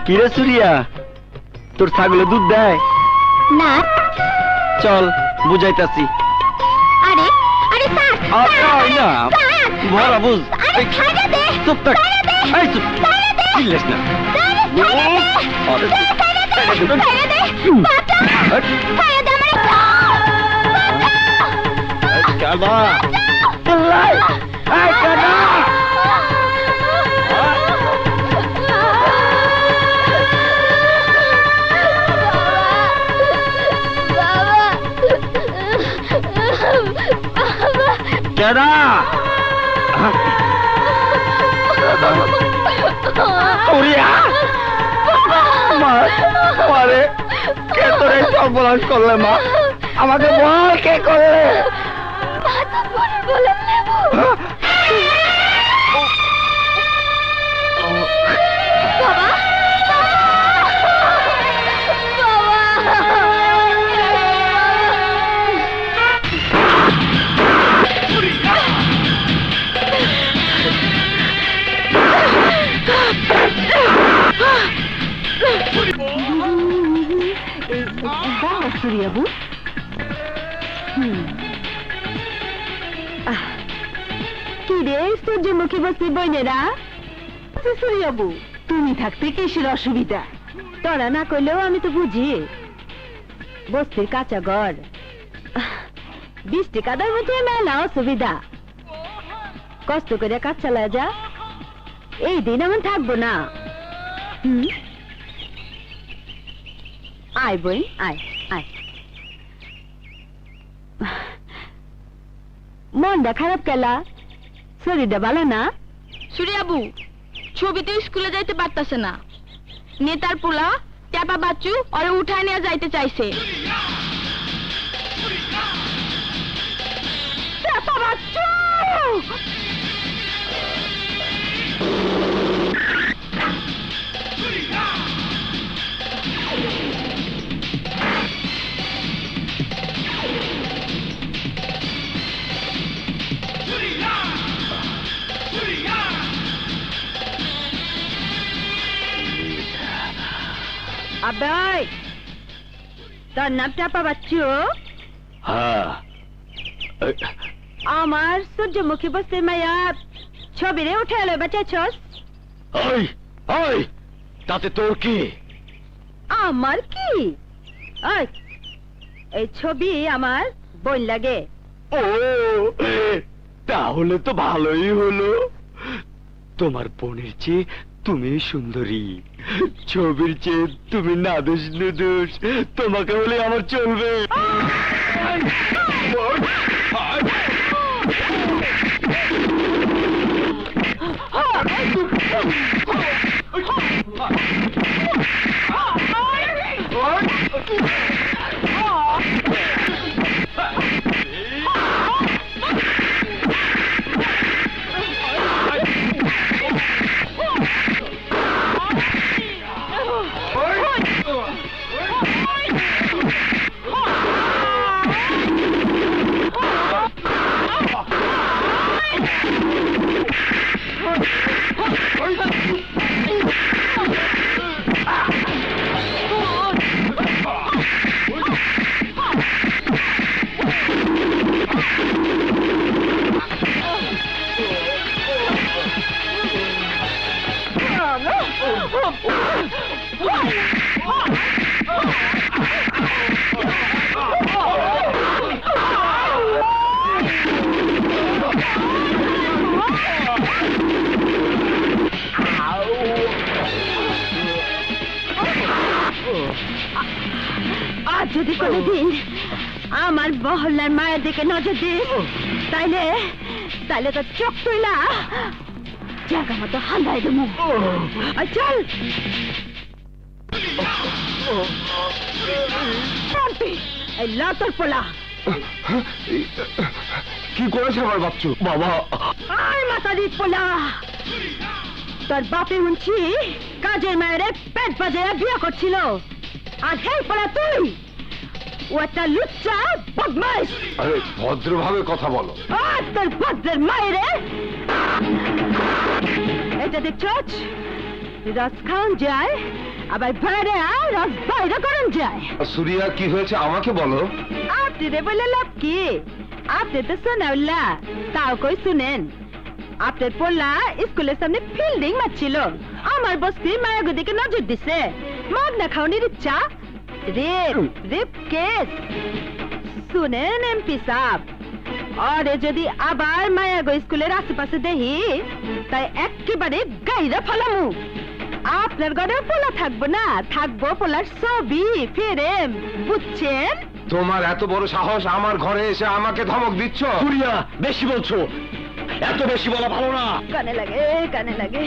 কিরে সুরিয়া, তোর ছাগলে দুধ দেয় না। চল বুঝাইতাছি। আরে আরে স্যার, না ভরা বুঝ। আরে ছাড়া দে, চুপ থাক, এই চুপ, ছাড়া দে, চিল্লাস না। ছাড়া দে, ছাড়া দে, বাঁচা, ছাড়া দে আমারে। কাদা চিল্লাই, এই কাদা। কেডা সুরিয়া, মারে কে তোরে সর্বনাশ করলে? মা আমাকে বল, কে করলে? সুরিয়াবু, কি রে সূর্যমুখী বস্তি বইনেরা? সুরিয়াবু, তুমি থাকতে কিসের অসুবিধা? তোরা না করলেও আমি তো বুঝি। বস্তির কাঁচা ঘর, বৃষ্টি কাদার মধ্যে মেলা অসুবিধা। কষ্ট করে কাজ চালায় যা, এই দিন এমন থাকবো না। আয় বই, আয় আয়। মনটা খারাপ কেলা? শরীরটা ভালো না? সুরিয়াবু ছবিতে স্কুলে যাইতে পারতাছে না। নেতার পোলা ট্যাপা বাচ্চু ওরে উঠায় নিয়ে যাইতে চাইছে। ট্যাপা বাচ্চু! আবাই, তোর নাম ট্যাপা বাচ্চু? হ্যাঁ, আমার সূর্যমুখী বস্তির মায়া ছবিরে উঠে এলো বেঁচেছস। ওই ওই, তাতে তোর কি? আমার কি? ওই, এই ছবি আমার বোন লাগে। ও, তাহলে তো ভালোই হলো। তোমার বোনের চেয়ে তুমি সুন্দরী, ছবির চেয়ে তুমি নাদুস নুদুস। তোমাকে বলে আমার চলবে। আর যদি কোনোদিন আমার মহল্লার মায়ের দিকে নজর দিস, তাইলে তাইলে তো চোখ তুইলা জায়গা মতো হান্দাই দেবো। চল এই লতর পোলা। কি করেছে আমার বাচ্চু? বাবা, আয় মাতারি পোলা, তোর বাপে শুনছি কাজের মায়ের পেট বাজারে বিয়ে করছিল, আর হেই পোলা তুই ও একটা লুচ্চা বদমাইশ। আরে ভদ্রভাবে কথা বলো। আর তোর ভদ্রের মায়েরে এটা দেখছস, রস খাওয়ান যায়, আবার বাইরে রস বাইরে করান যায়। সুরিয়া, কি হয়েছে আমাকে বলো। আপনি রে বলে লাভ কি? আপনি তো শোনাউল্লা, তাও কই শুনেন। আপনার পোলা স্কুলের সামনে ফিল্ডিং মারছিল, আমার বস্তি মায়াগো দিকে নজর দিছে। মাগনা খাওয়ানির ইচ্ছা, রেপ কেস। শুনেন এমপি সাহেব, আরে যদি আবার মায়াগো স্কুলের আশেপাশে দেখি, তাই একেবারে গাইরা ফেলামু। আপনার ঘরে পোলা থাকবো না, থাকবো পোলার ছবি ফ্রেম, বুঝছেন? তোমার এত বড় সাহস আমার ঘরে এসে আমাকে ধমক দিচ্ছ? সুরিয়া, বেশি বলছো, এত বেশি বলা ভালো না। কানে লাগে, কানে লাগে।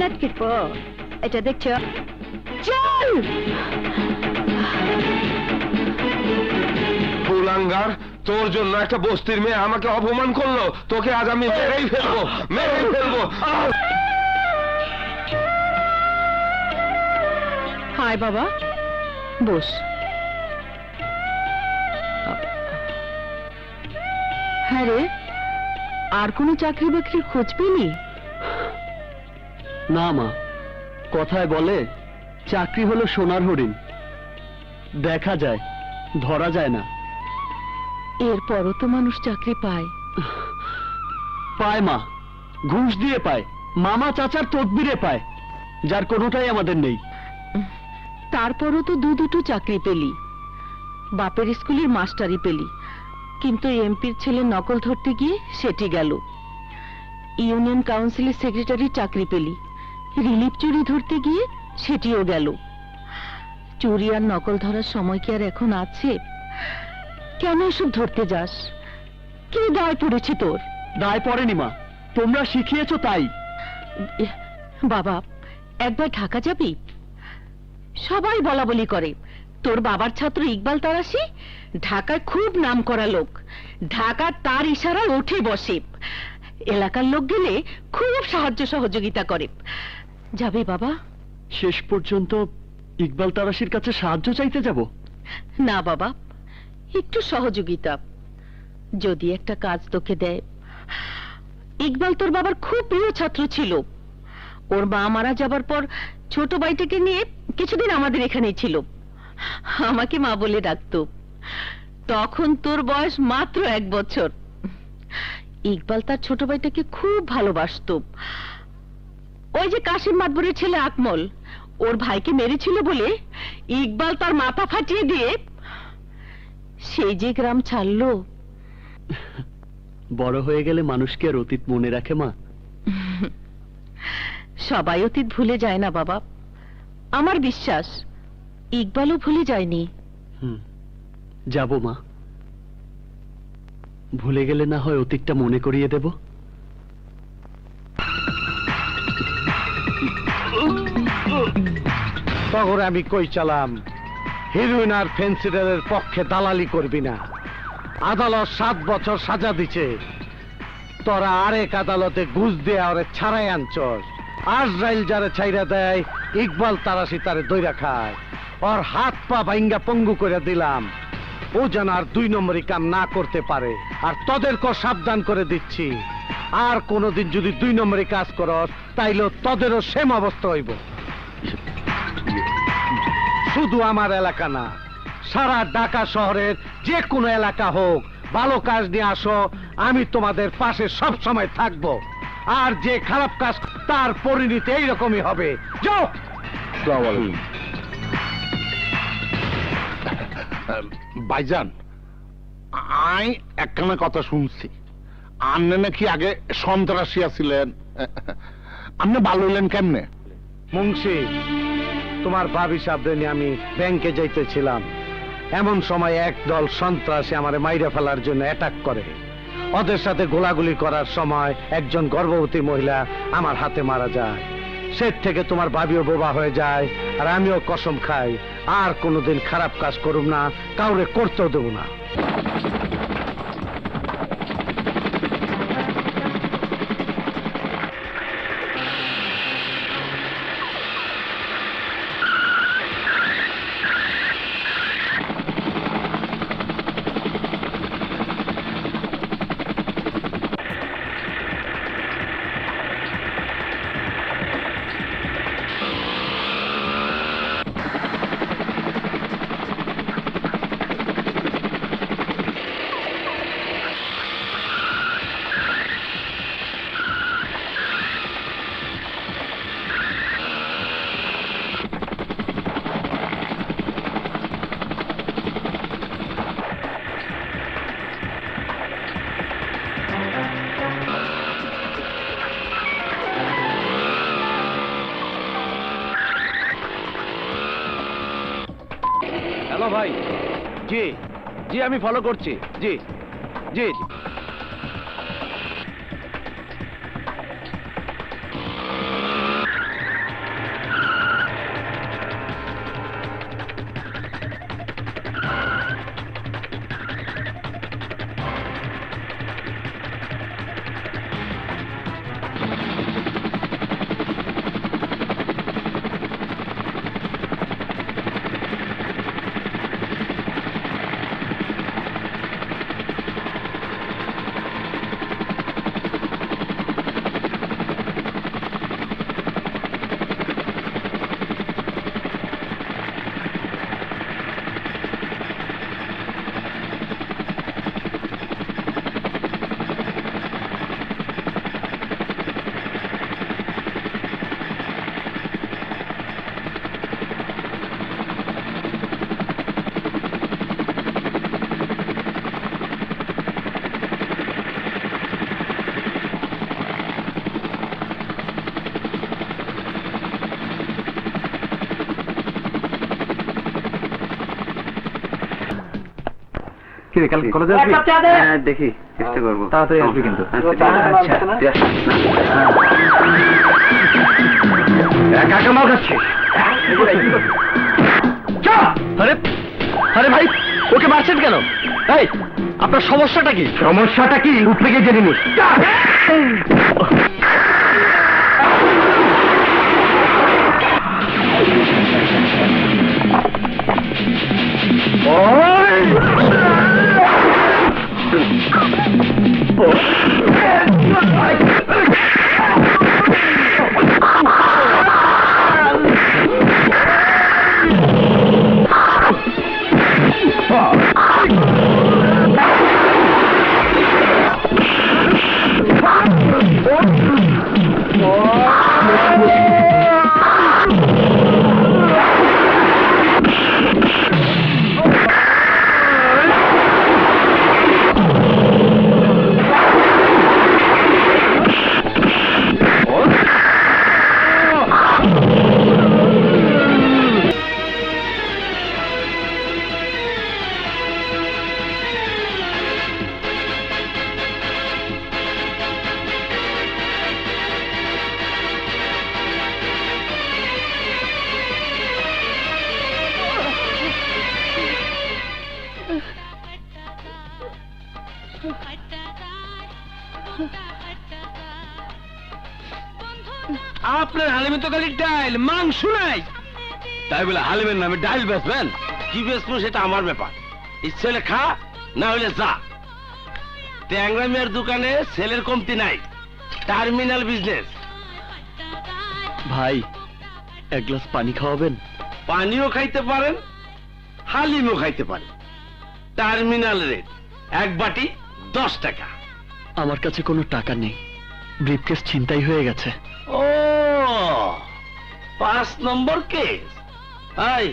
নাটকিট পো, এটা দেখছো? চল! কুলাঙ্গার, তোর জন্য একটা বস্তির মেয়ে আমাকে অপমান করলো। তোকে আজ আমি মেরেই ফেলবো, মেরেই ফেলবো। হাই বাবা, বস। হ্যাঁ রে, আর কোনো চাকরি বাকরির খোঁজ পেলি? না মা, কথায় বলে চাকরি হলো সোনার হরিণ, দেখা যায় ধরা যায় না। এরপরও তো মানুষ চাকরি পায়। পায় মা, ঘুষ দিয়ে পায়, মামা চাচার তদবিরে পায়, যার কোনোটাই আমাদের নেই। তারপরও তো দুটো চাকরি পেলি, বাপের স্কুলের মাস্টারি পেলি, কিন্তু এমপির ছেলে নকল ধরতে গিয়ে সেটি গেল। ইউনিয়ন কাউন্সিলের সেক্রেটারি চাকরি পেলি, রিলিফ চুরি ধরতে গিয়ে সেটিও গেল। চুরি আর নকল ধরার সময় কি আর এখন আছে? কেন এসব ধরতে যাস? কি দায় পড়েছে তোর? দায় পড়েনি মা, তোমরা শিখিয়েছো তাই। বাবা, একবার ঢাকা যাবি? সবাই বলা বলি করে তোর বাবার ছাত্র ইকবাল তারাশি ঢাকায় খুব নাম করা লোক, ঢাকার তার ইশারায় উঠে বসে, এলাকার লোক গেলে খুব সাহায্য সহযোগিতা করে। যাবে বাবা? শেষ পর্যন্ত ইকবাল তারাশির কাছে সাহায্য চাইতে যাব? না বাবা, একটু সহযোগিতা যদি একটা কাজ তোকে দেয়। ইকবাল তোর বাবার খুব প্রিয় ছাত্র ছিল, ওর মা মারা যাবার পর ছোট ভাইটাকে নিয়ে কিছুদিন আমাদের এখানেই ছিল, আমাকে মা বলে ডাকতো। তখন তোর বয়স মাত্র 1 বছর। ইকবাল তার ছোট ভাইটাকে খুব ভালোবাসতো। ওই যে কাশিম মাতবরের ছেলে আকমল, ওর ভাইকে মেরেছিল বলে ইকবাল তার মাথা ফাটিয়ে দিয়ে সেই যে গ্রাম ছাড়লো। বড় হয়ে গেলে মানুষকে আর অতীত মনে রাখে মা? সবাই অতীত ভুলে যায় না বাবা, আমার বিশ্বাস ইকবালও ভুলে যায়নি। যাব মা, ভুলে গেলে না হয় অতীতটা মনে করিয়ে দেব। তখন আমি কই চালাম, হিরোইন আর ফেন্সিডারের পক্ষে দালালি করবি না। আদালত 7 বছর সাজা দিছে, তোরা আরেক আদালতে ঘুষ দিয়ে ওরে ছাড়াই আনছস। আজরাইল যারে ছাইরা দেয়, ইকবাল তারাশি তারে দইরা খায়। ওর হাত পা ভাঙ্গা পঙ্গু করে দিলাম, ও যেন আর 2 নম্বরই কাম না করতে পারে। আর তোদেরকেও সাবধান করে দিচ্ছি, আর কোনোদিন যদি 2 নম্বরই কাজ করস, তাইলে তোদেরও সেম অবস্থা হইব। শুধু আমার এলাকা না, সারা ঢাকা শহরের যে কোনো এলাকা হোক, ভালো কাজ নিয়ে আসো, আমি তোমাদের পাশে সব সময় থাকবো। আর যে খারাপ কাজ, তার পরিণতি এইরকমই হবে। যাও। ভাইজান, আই একখানা কথা শুনছি, আপনি নাকি আগে সন্ত্রাসী আছিলেন, আপনি ভালো হইলেন কেমনে? মুন্সি, তোমার ভাবি সাহেবদের নিয়ে আমি ব্যাংকে যাইতেছিলাম, এমন সময় একদল সন্ত্রাসী আমারে মাইরা ফেলার জন্য অ্যাটাক করে। ওদের সাথে গোলাগুলি করার সময় একজন গর্ভবতী মহিলা আমার হাতে মারা যায়। সে থেকে তোমার ভাবিও বোবা হয়ে যায়, আর আমিও কসম খাই আর কোনোদিন খারাপ কাজ করব না, কাউরে করতেও দেব না। হ্যালো ভাই, জি জি আমি ফলো করছি, জি জি জি। দেখি চেষ্টা করবো, তাড়াতাড়ি আসবি কিন্তু। একা মাল খাচ্ছিস? আরে আরে ভাই, ওকে মারছেন কেন? এই আপনার সমস্যাটা কি? সমস্যাটা কি উপরে গিয়ে জেনে নিস। আপনার হালিমে তো খালি ডাইল, মাংস নাই। তাই বলে হালিমের নামে ডাইল বেচবেন? কি বেচবো সেটা আমার ব্যাপার। ইচ্ছে হলে খা, না হলে যা। ট্যাংরা মিয়ার দোকানে সেলের কমতি নাই, টার্মিনাল বিজনেস। ভাই এক গ্লাস পানি খাওয়াবেন? পানিও খাইতে পারেন, হালিমও খাইতে পারেন। টার্মিনাল রেট, এক বাটি 10 টাকা। আমার কাছে কোনো টাকা নেই, ব্রিফকেস ছিনতাই হয়ে গেছে। ও 5 নম্বর কেস। এই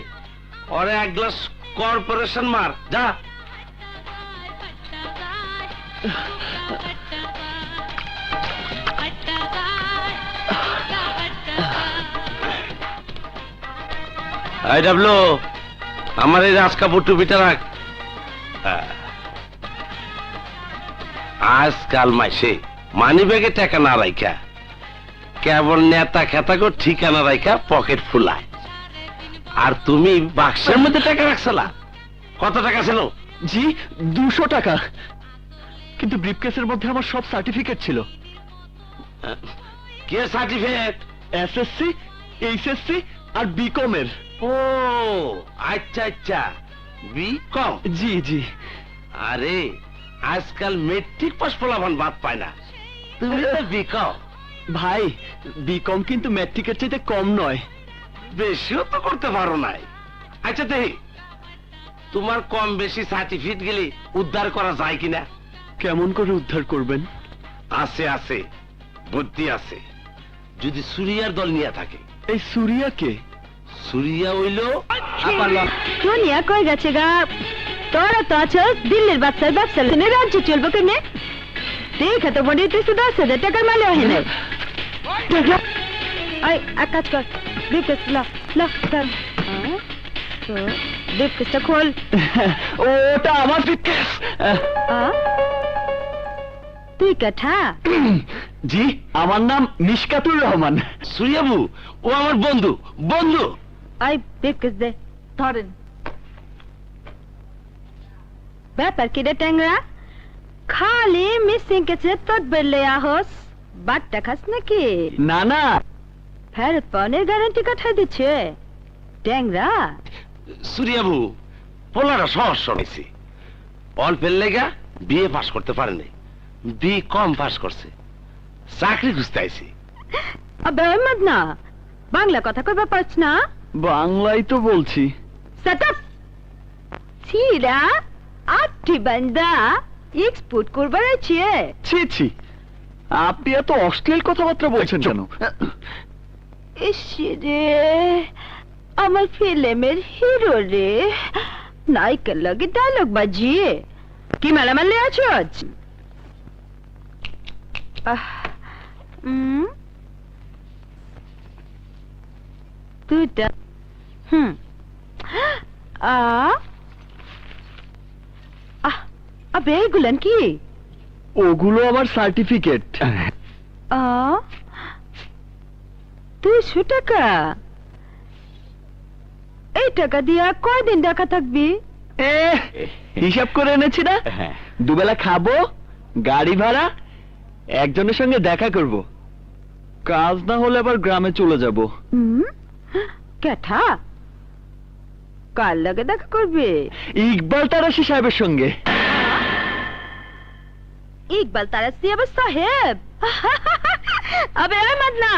ওরে এক গ্লাস কর্পোরেশন মার, যা। এই ডাবলু, আমার এই রাজ কাপড় টুপিটা রাখ। আজকাল মাসে মানি ব্যাগে টাকা না রাখা, কেবল নেতা খেতাকে ঠিকানা রাখা পকেট ফুলায়। আর তুমি বাক্সের মধ্যে টাকা রাখছিলা? কত টাকা ছিল? জি 200 টাকা, কিন্তু ব্রিফকেসের মধ্যে আমার সব সার্টিফিকেট ছিল। কে সার্টিফিকেট? এসএসসি, এইচএসসি আর বিকম এর। ও আচ্ছা আচ্ছা, বিকম। জি জি। আরে আজকাল মেট্রিক পাস ফলাফল বাদ পায় না, তুমি তো বিকম। ভাই বিকম কিন্তু ম্যাট্রিকের চাইতে কম নয়। বেশিও তো করতে পারো নাই। আচ্ছা দেখি তোমার কম বেশি সার্টিফিকেট গেলে উদ্ধার করা যায় কিনা। কেমন করে উদ্ধার করবেন? আছে আছে, বুদ্ধি আছে। যদি সুরিয়ার দল নিয়ে থাকে। এই সুরিয়াকে? সুরিয়া হইল দুনিয়া কই গেছে গা? তোরা তো আছো দিল্লির বাচ্চার ব্যবসা, রাজ্য চলবো কেনে? দেখে তো মনে হইতেছে 10,000 টাকার মালে হইনে। এক কাজ কর, ব্রিফকেস লা লা। ব্রিফকেসটা খোল। ওটা আমার ব্রিফকেস। তুই কাঠা? জি, আমার নাম নিশকাতুর রহমান। সুরিয়াবু, ও আমার বন্ধু। বন্ধু আই ব্রিফকেস দে। ধরেন। ব্যাপার কি রে ট্যাংরা? খালি মিসিং কেছে তোর বেলে আহস, বাট্টা খাস নাকি? না না, ফেরত পাওয়ার গ্যারান্টি কাঠাই দিচ্ছে ট্যাংরা। সুরিয়াবু, পোলারা সমস্যা হয়েছে। অল্পের লেগা বিএ পাস করতে পারেনি, বি কম পাস করছে, চাকরি খুঁজতে আইছি। আবে আহমদ না, বাংলা কথা কইবা পারছ না? বাংলাই তো বলছি। সেট আপ সিরা আটটি বান্দা এক্সপোর্ট করবার আছে। ছি ছি, আপনি এত অশ্লীল কথাবার্তা বলছেন কেন? ইসরে, আমার ফিল্মের হিরো রে, নায়িকার লগে ডায়লগ বাজিয়ে কি মালামাল আছো আজ? দুটা আবে এগুলান কি? ওগুলো আমার সার্টিফিকেট। 200 টাকা? এই টাকা দিয়া কয়দিন টাকা থাকবি? হিসাব করে এনেছি না, দুবেলা খাবো, গাড়ি ভাড়া, একজনের সঙ্গে দেখা করব, কাজ না হলে আবার গ্রামে চলে যাব। ক্যাঠা কার লাগে দেখা করবে? ইকবাল তারাশি সাহেবের সঙ্গে। ইকবাল তারাশি আবার সাহেব? আবে আহমদ না,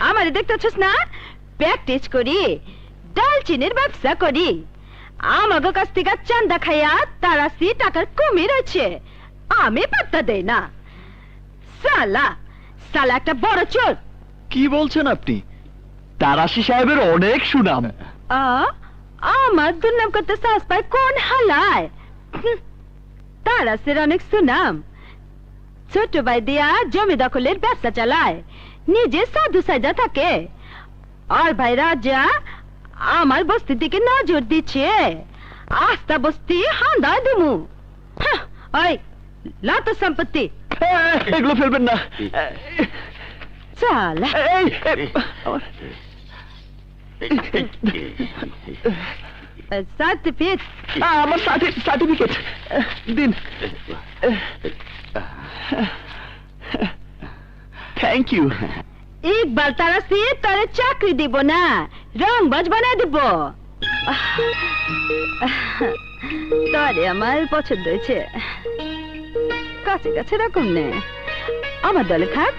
আমারে দেখতেছস না, প্র্যাকটিস করি, ডালচিনির ব্যবসা করি, আমাগো কাছ থেকে চান্দা খাইয়া তারাশি টাকার কমই রয়েছে, আমি পাত্তা দেই না। সালা সালা একটা বড় চোর। কি বলছেন আপনি? তারাশি সাহেবের অনেক সুনাম। আমার দুর্নাম করতে সাহস পায় কোন হালায়? তারাশের অনেক সুনাম, ছোট ভাই দিয়া জমি দখলের ব্যবসা চালায়, নিজে সাধু সাজা থাকে, আর ভাই রাজা আমার বস্তির দিকে নজর দিচ্ছে, আস্তা বস্তি হান্দা দিমু। ওই লত সম্পত্তি এগুলো ফেলবেন না। চালা সার্টিফিকেট, আমার সার্টিফিকেট দিন। Thank you. ইকবাল তারাশি তোরে চাকরি দিব না, রংবাজ বানায় দিব। তোরে আমার পছন্দ হয়েছে, কাছে কাছে রাখুন নে, আমার দলে থাক,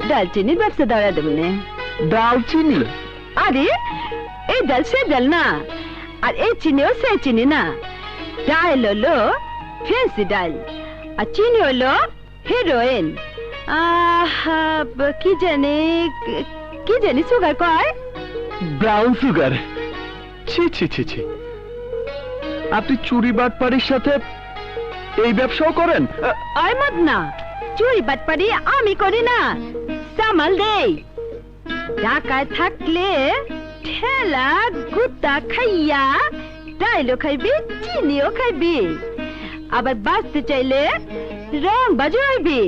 ডালচিনির ব্যবসা ধরা দেব নে। দালচিনি? আরে এই ডাল সে ডাল না, আর এই চিনিও সে চিনি না। ডাল হলো ফ্যান্সি ডাল, আর চিনি হলো হিরোইন। কি জানি সুগার কয়? Brown sugar. ছি ছি ছি ছি, আপনি চুরি বাটপাড়ির সাথে এই ব্যবসাও করেন? আহমদ না, চুরি বাটপারি আমি করি না, সামাল দেই। ঢাকায় থাকলে ঠেলা গুতা খাইয়া ডাইলও খাইবি, চিনিও খাইবি, আবার বাঁচতে চাইলে রংবাজ হইবি,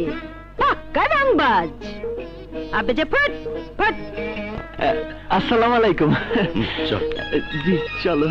পাক্কা রংবাজ। আবে যে ফট ফট। আসসালামু আলাইকুম। জি চলো।